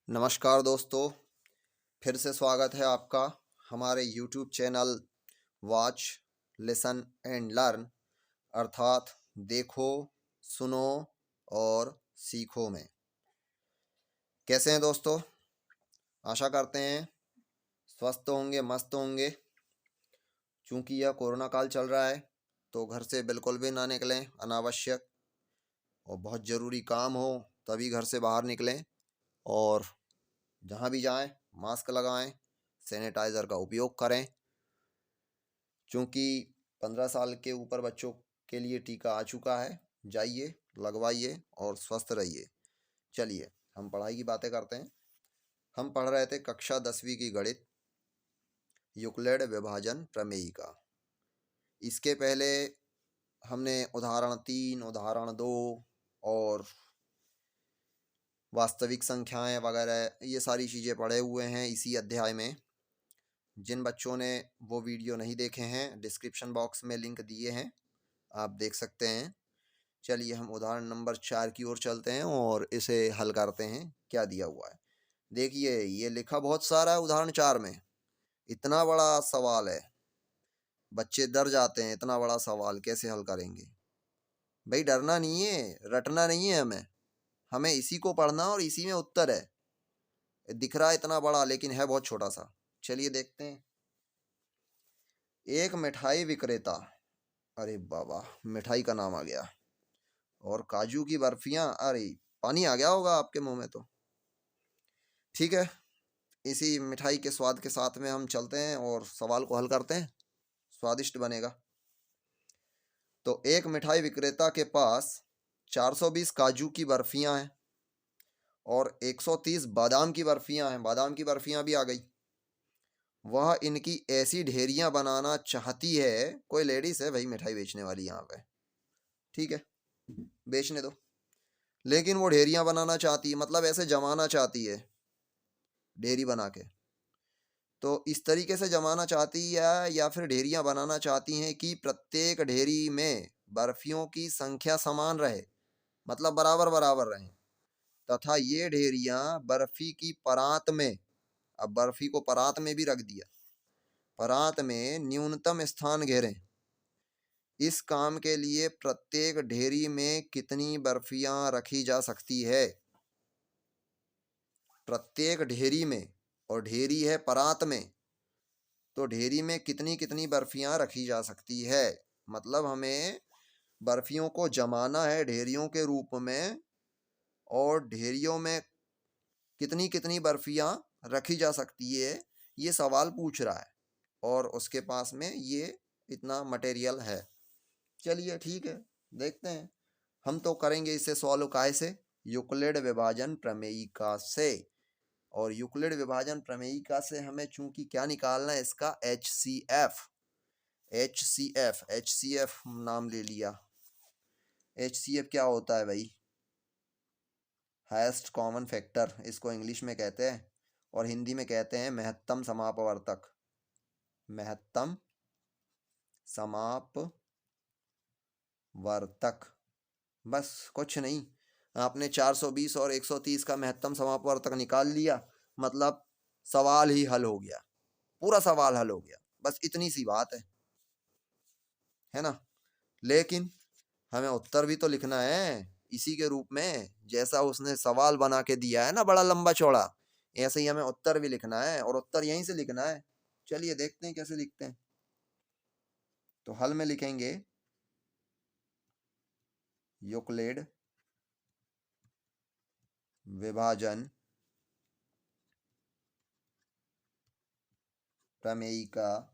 नमस्कार दोस्तों, फिर से स्वागत है आपका हमारे YouTube channel watch, listen and learn अर्थात देखो, सुनो और सीखो में। कैसे हैं दोस्तों? आशा करते हैं स्वस्थ होंगे, मस्त होंगे। चूँकि यह कोरोना काल चल रहा है तो घर से बिल्कुल भी ना निकलें अनावश्यक, और बहुत ज़रूरी काम हो तभी घर से बाहर निकलें। और जहाँ भी जाएं मास्क लगाएं, सैनिटाइज़र का उपयोग करें। चूँकि 15 साल के ऊपर बच्चों के लिए टीका आ चुका है, जाइए लगवाइए और स्वस्थ रहिए। चलिए हम पढ़ाई की बातें करते हैं। हम पढ़ रहे थे कक्षा 10वीं की गणित, यूक्लिड विभाजन प्रमेयिका। इसके पहले हमने उदाहरण 3, उदाहरण 2 और वास्तविक संख्याएं वगैरह ये सारी चीज़ें पढ़े हुए हैं इसी अध्याय में। जिन बच्चों ने वो वीडियो नहीं देखे हैं, डिस्क्रिप्शन बॉक्स में लिंक दिए हैं, आप देख सकते हैं। चलिए हम उदाहरण नंबर 4 की ओर चलते हैं और इसे हल करते हैं। क्या दिया हुआ है देखिए, ये लिखा बहुत सारा है उदाहरण 4 में। इतना बड़ा सवाल है, बच्चे डर जाते हैं, इतना बड़ा सवाल कैसे हल करेंगे। भाई डरना नहीं है, रटना नहीं है, हमें हमें इसी को पढ़ना और इसी में उत्तर है। दिख रहा है इतना बड़ा लेकिन है बहुत छोटा सा। चलिए देखते हैं। एक मिठाई विक्रेता, अरे बाबा मिठाई का नाम आ गया, और काजू की बर्फियां, अरे पानी आ गया होगा आपके मुंह में तो। ठीक है, इसी मिठाई के स्वाद के साथ में हम चलते हैं और सवाल को हल करते हैं, स्वादिष्ट बनेगा। तो एक मिठाई विक्रेता के पास 420 काजू की बर्फियां हैं और 130 बादाम की बर्फियां हैं। बादाम की बर्फियां भी आ गई। वह इनकी ऐसी ढेरियां बनाना चाहती है। कोई लेडीज है भाई मिठाई बेचने वाली यहाँ पे, ठीक है, बेचने दो। लेकिन वो ढेरियां बनाना चाहती है, मतलब ऐसे जमाना चाहती है ढेरी बना के। तो इस तरीके से जमाना चाहती है या फिर ढेरियां बनाना चाहती हैं कि प्रत्येक ढेरी में बर्फियों की संख्या समान रहे, मतलब बराबर बराबर रहें, तथा ये ढेरियां बर्फी की परात में, अब बर्फी को परात में भी रख दिया, परात में न्यूनतम स्थान घेरें। इस काम के लिए प्रत्येक ढेरी में कितनी बर्फियां रखी जा सकती है? प्रत्येक ढेरी में, और ढेरी है परात में, तो ढेरी में कितनी कितनी बर्फियां रखी जा सकती है। मतलब हमें बर्फियों को जमाना है ढेरियों के रूप में, और ढेरियों में कितनी कितनी बर्फियां रखी जा सकती है, ये सवाल पूछ रहा है। और उसके पास में ये इतना मटेरियल है। चलिए ठीक है, देखते हैं। हम तो करेंगे इसे सॉल्व काय से? यूक्लिड विभाजन प्रमेयिका से। और यूक्लिड विभाजन प्रमेयिका से हमें चूंकि क्या निकालना है, इसका HCF। HCF नाम ले लिया। HCF क्या होता है भाई? हाईएस्ट कॉमन फैक्टर इसको इंग्लिश में कहते हैं, और हिंदी में कहते हैं महत्तम समापवर्तक। महत्तम समापवर्तक, बस कुछ नहीं। आपने 420 और 130 का महत्तम समापवर्तक निकाल लिया, मतलब सवाल ही हल हो गया, पूरा सवाल हल हो गया। बस इतनी सी बात है ना। लेकिन हमें उत्तर भी तो लिखना है इसी के रूप में, जैसा उसने सवाल बना के दिया है ना बड़ा लंबा चौड़ा, ऐसे ही हमें उत्तर भी लिखना है, और उत्तर यहीं से लिखना है। चलिए देखते हैं कैसे लिखते हैं। तो हल में लिखेंगे यूक्लिड विभाजन प्रमेयिका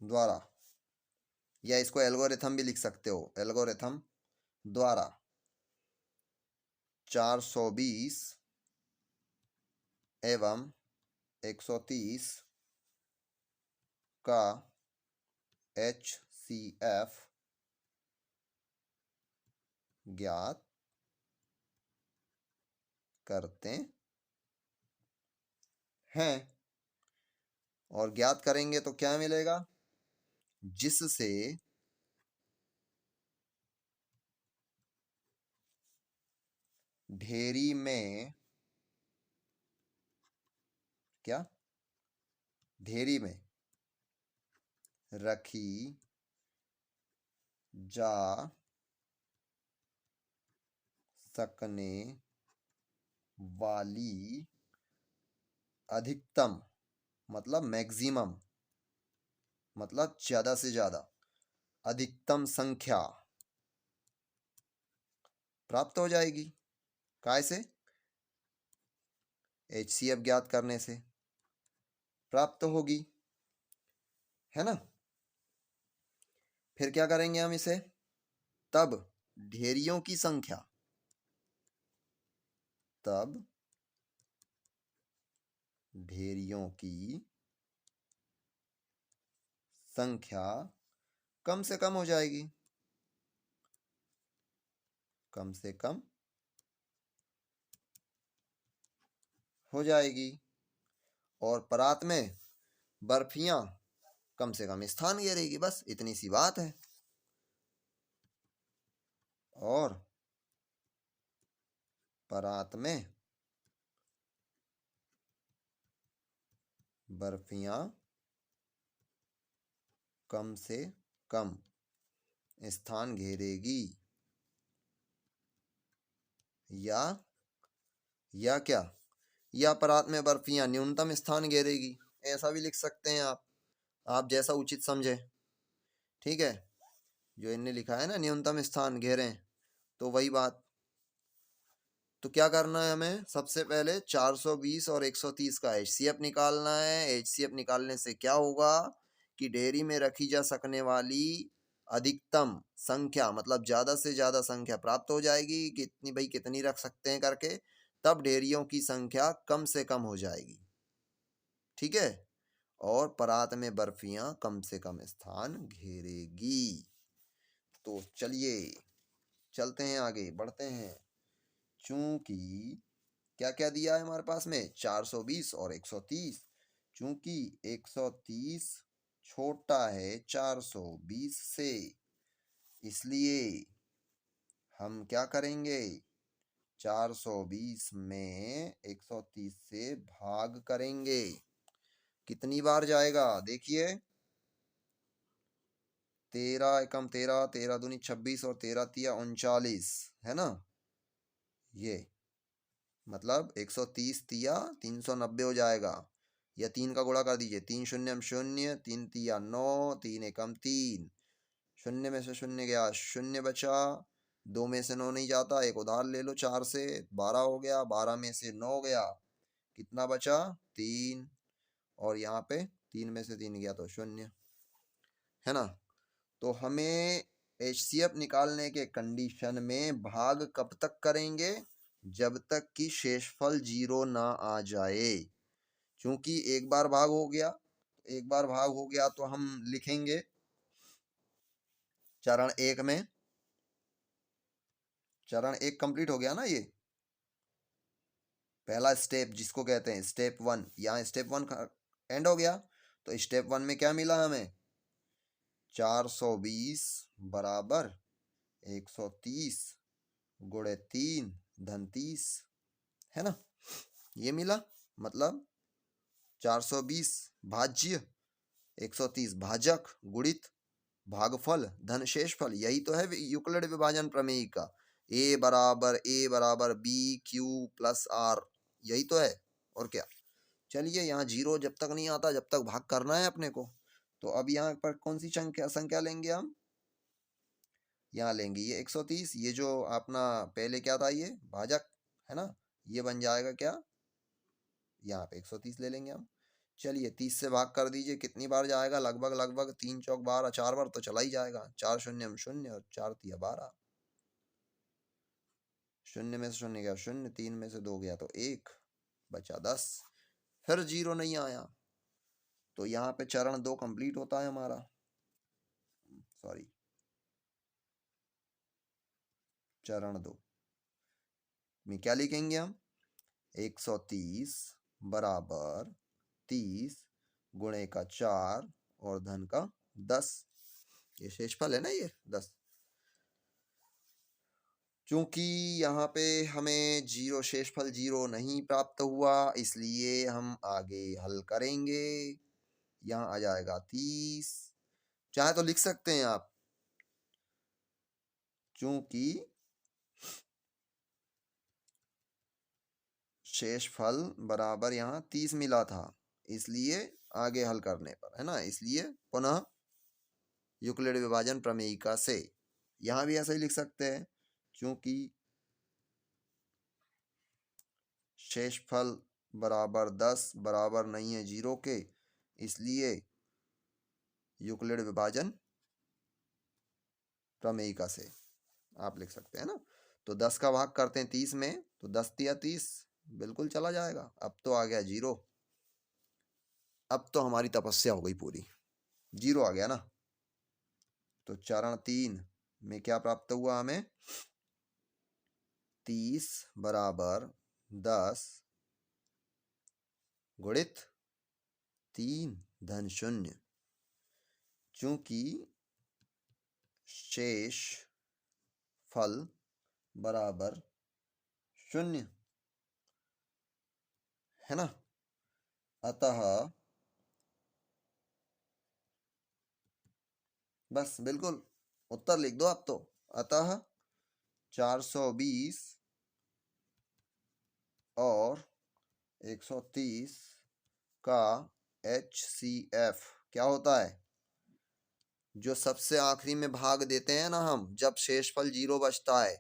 द्वारा, या इसको एल्गोरिथम भी लिख सकते हो, एल्गोरिथम द्वारा 420 एवं 130 का HCF ज्ञात करते हैं। और ज्ञात करेंगे तो क्या मिलेगा? जिससे ढेरी में क्या, ढेरी में रखी जा सकने वाली अधिकतम, मतलब मैक्सिमम, मतलब ज्यादा से ज्यादा अधिकतम संख्या प्राप्त हो जाएगी। काय से? HCF ज्ञात करने से प्राप्त होगी, है ना। फिर क्या करेंगे हम इसे? तब ढेरियों की संख्या, तब ढेरियों की संख्या कम से कम हो जाएगी, कम से कम हो जाएगी। और परात में बर्फियां कम से कम स्थान घेरेगी, बस इतनी सी बात है। और परात में बर्फियां कम से कम स्थान घेरेगी, या क्या, या परात में बर्फियां न्यूनतम स्थान घेरेगी, ऐसा भी लिख सकते हैं आप जैसा उचित समझे। ठीक है, जो इनने लिखा है ना न्यूनतम स्थान घेरें, तो वही बात। तो क्या करना है हमें? सबसे पहले 420 और 130 का HCF निकालना है। HCF निकालने से क्या होगा कि ढेरी में रखी जा सकने वाली अधिकतम संख्या, मतलब ज्यादा से ज्यादा संख्या प्राप्त हो जाएगी। कितनी भाई, कितनी रख सकते हैं करके, तब ढेरियों की संख्या कम से कम हो जाएगी। ठीक है, और परात में बर्फियां कम से कम स्थान घेरेगी। तो चलिए चलते हैं, आगे बढ़ते हैं। चूंकि क्या क्या दिया है हमारे पास में? 420 और 130। चूंकि 130 छोटा है 420 से, इसलिए हम क्या करेंगे? 420 में 130 से भाग करेंगे। कितनी बार जाएगा? देखिए, 13 एकम 13, 13 दूनी 26 और 13 तिया 39, है ना। ये मतलब 130 तिया 390 हो जाएगा। या 3 का गुणा कर दीजिए, 3 शून्य शून्य, 3 तिया 9, 3 एकम 3, शून्य में से शून्य गया, शून्य बचा। 2 में से 9 नहीं जाता, एक उधार ले लो, 4 से 12 हो गया, 12 में से 9 गया, कितना बचा? 3। और यहाँ पे 3 में से 3 गया तो शून्य, है ना। तो हमें HCF निकालने के कंडीशन में भाग कब तक करेंगे? जब तक कि शेषफल 0 ना आ जाए। क्योंकि एक बार भाग हो गया, तो हम लिखेंगे चरण 1 में, चरण 1 कंप्लीट हो गया ना, ये पहला स्टेप जिसको कहते हैं स्टेप 1। यहाँ स्टेप 1 एंड हो गया, तो स्टेप 1 में क्या मिला हमें? 420 बराबर 130 गुणे 3 धन 30, है ना। ये मिला, मतलब 420 भाज्य 130 भाजक गुणित भागफल धन शेषफल। यही तो है यूक्लिड विभाजन प्रमेय का, A बराबर B Q प्लस R, यही तो है। और क्या? चलिए, यहाँ 0 जब तक नहीं आता, जब तक भाग करना है अपने को। तो अब यहाँ पर कौन सी संख्या लेंगे हम? यहाँ लेंगे ये 130, ये जो अपना पहले क्या था, ये भाजक है ना, ये बन जाएगा क्या, यहाँ पे 130 ले लेंगे हम। चलिए 30 से भाग कर दीजिए, कितनी बार जाएगा? लगभग लगभग 3 चौक 12, 4 बार तो चला ही जाएगा। 4 शून्य शून्य और 4 तिया 12, शून्य में से शून्य गया शून्य, 3 में से 2 गया तो 1 बचा 10, फिर 0 नहीं आया। तो यहाँ पे चरण 2 कंप्लीट होता है हमारा। सॉरी, चरण 2 में क्या लिखेंगे हम? 130 बराबर 30 गुणे का 4 और धन का 10, ये शेषफल है ना, ये 10। चूंकि यहाँ पे हमें जीरो शेषफल जीरो नहीं प्राप्त हुआ, इसलिए हम आगे हल करेंगे। यहाँ आ जाएगा 30, चाहे तो लिख सकते हैं आप, चूंकि शेषफल बराबर यहाँ 30 मिला था, इसलिए आगे हल करने पर, है ना, इसलिए पुनः यूक्लिड विभाजन प्रमेयिका से। यहाँ भी ऐसा ही लिख सकते हैं, क्योंकि शेषफल बराबर 10 बराबर नहीं है जीरो के, इसलिए यूक्लिड विभाजन प्रमेयिका से आप लिख सकते हैं ना। तो 10 का भाग करते हैं 30 में, तो 10 तिया 30, बिल्कुल चला जाएगा। अब तो आ गया जीरो, अब तो हमारी तपस्या हो गई पूरी, जीरो आ गया ना। तो चरण 3 में क्या प्राप्त हुआ हमें, 30 बराबर 10 गुणित 3 धन 0, चूंकि शेष फल बराबर 0 है ना। अतः बस बिल्कुल उत्तर लिख दो आप तो। अतः 420 और 130 का HCF क्या होता है, जो सबसे आखिरी में भाग देते हैं ना हम, जब शेषफल जीरो बचता है,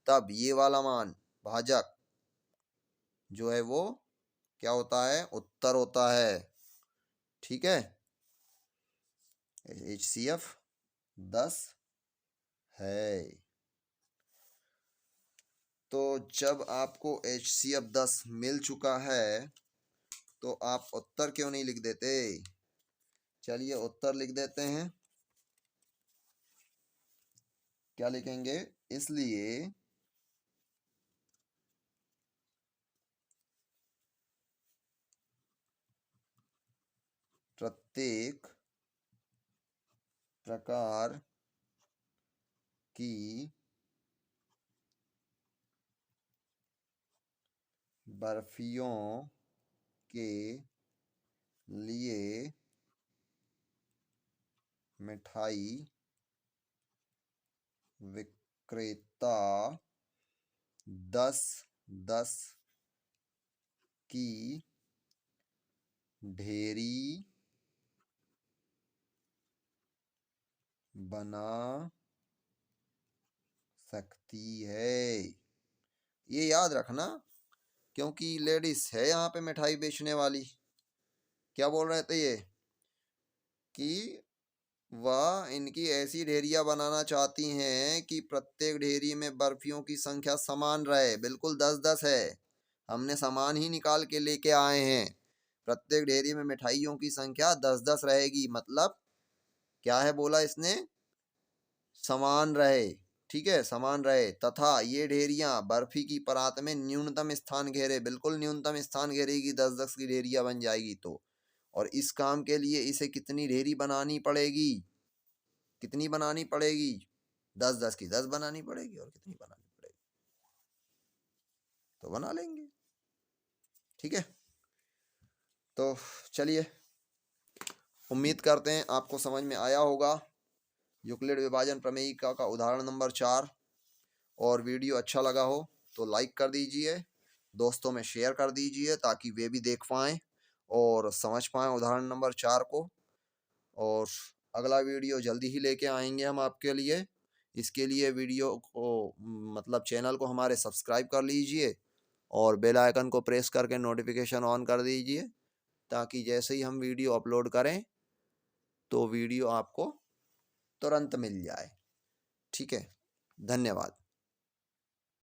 तब ये वाला मान भाजक जो है वो क्या होता है, उत्तर होता है। ठीक है, HCF 10 है। तो जब आपको HCF 10 मिल चुका है, तो आप उत्तर क्यों नहीं लिख देते। चलिए उत्तर लिख देते हैं। क्या लिखेंगे, इसलिए प्रत्येक प्रकार की बर्फियों के लिए मिठाई विक्रेता 10-10 की ढेरी बना सकती है। ये याद रखना, क्योंकि लेडीज है यहाँ पे मिठाई बेचने वाली। क्या बोल रहे थे ये, कि वह इनकी ऐसी ढेरियां बनाना चाहती हैं कि प्रत्येक ढेरी में बर्फियों की संख्या समान रहे। बिल्कुल 10-10 है, हमने समान ही निकाल के लेके आए हैं। प्रत्येक ढेरी में मिठाइयों की संख्या 10-10 रहेगी, मतलब क्या है बोला इसने, समान रहे। ठीक है, समान रहे, तथा ये ढेरियां बर्फी की परात में न्यूनतम स्थान घेरे। बिल्कुल न्यूनतम स्थान घेरेगी, 10-10 की ढेरियां बन जाएगी तो। और इस काम के लिए इसे कितनी ढेरी बनानी पड़ेगी, कितनी बनानी पड़ेगी, 10-10 की 10 बनानी पड़ेगी। और कितनी बनानी पड़ेगी, तो बना लेंगे। ठीक है, तो चलिए, उम्मीद करते हैं आपको समझ में आया होगा यूक्लिड विभाजन प्रमेयिका का उदाहरण नंबर 4। और वीडियो अच्छा लगा हो तो लाइक कर दीजिए, दोस्तों में शेयर कर दीजिए, ताकि वे भी देख पाएँ और समझ पाएँ उदाहरण नंबर 4 को। और अगला वीडियो जल्दी ही लेके आएंगे हम आपके लिए। इसके लिए वीडियो को मतलब चैनल को हमारे सब्सक्राइब कर लीजिए और बेल आइकन को प्रेस करके नोटिफिकेशन ऑन कर दीजिए, ताकि जैसे ही हम वीडियो अपलोड करें तो वीडियो आपको तुरंत मिल जाए। ठीक है, धन्यवाद।